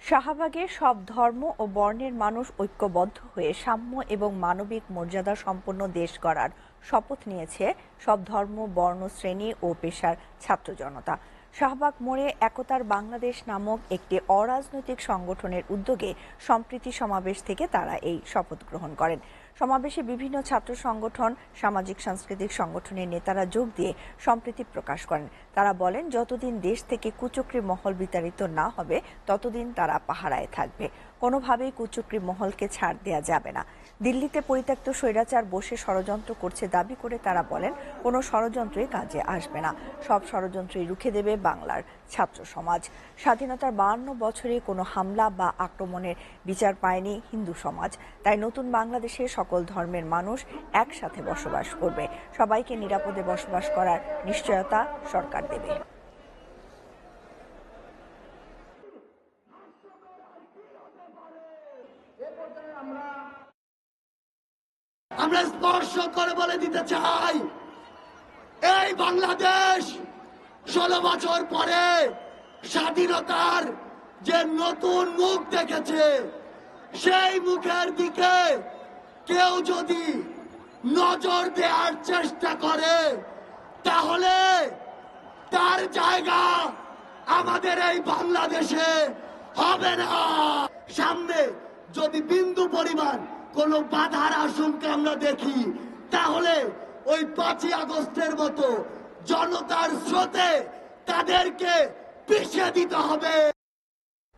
শাহবাগে সব ধর্ম ও বর্ণের মানুষ ঐক্যবদ্ধ হয়ে সাম্য এবং মানবিক মর্যাদা সম্পন্ন দেশ গড়ার শপথ নিয়েছে সব ধর্ম, বর্ণ, শ্রেণী ও পেশার ছাত্র জনতা। শাহবাগ মোড়ে একতার বাংলাদেশ নামক একটি অরাজনৈতিক সংগঠনের উদ্যোগে সম্প্রীতি সমাবেশ থেকে তারা এই শপথ গ্রহণ করেন। সমাবেশে বিভিন্ন ছাত্র সংগঠন, সামাজিক সাংস্কৃতিক সংগঠনের নেতারা যোগ দিয়ে সম্প্রীতি প্রকাশ করেন। তারা বলেন, যতদিন দেশ থেকে কুচক্রী মহল বিতাড়িত না হবে ততদিন তারা পাহারায় থাকবে। কোনোভাবেই কুচক্রী মহলকে ছাড় দেয়া যাবে না। দিল্লিতে পরিত্যক্ত স্বৈরাচার বসে ষড়যন্ত্র করছে দাবি করে তারা বলেন, কোনো ষড়যন্ত্রই কাজে আসবে না। সব ষড়যন্ত্রই রুখে দেবে বাংলার ছাত্র সমাজ। স্বাধীনতার 52 বছরে কোনো হামলা বা আক্রমণের বিচার পায়নি হিন্দু সমাজ। তাই নতুন বাংলাদেশে সকল ধর্মের মানুষ একসাথে বসবাস করবে। সবাইকে নিরাপদে বসবাস করার নিশ্চয়তা সরকার দেবে। আমরা স্পর্শ করে বলে দিতে চাই, এই বাংলাদেশ 16 বছর পরে স্বাধীনতার যে নতুন মুখ দেখেছে, সেই মুখের দিকে কেউ যদি নজর দেওয়ার চেষ্টা করে তাহলে তার জায়গা আমাদের এই বাংলাদেশে হবে না। সামনে যদি বিন্দু পরিমাণ কোনো বাধার আশঙ্কা আমরা দেখি, তাহলে ওই 5ই আগস্টের মতো জনতার স্রোতে তাদেরকে পিছিয়ে দিতে হবে।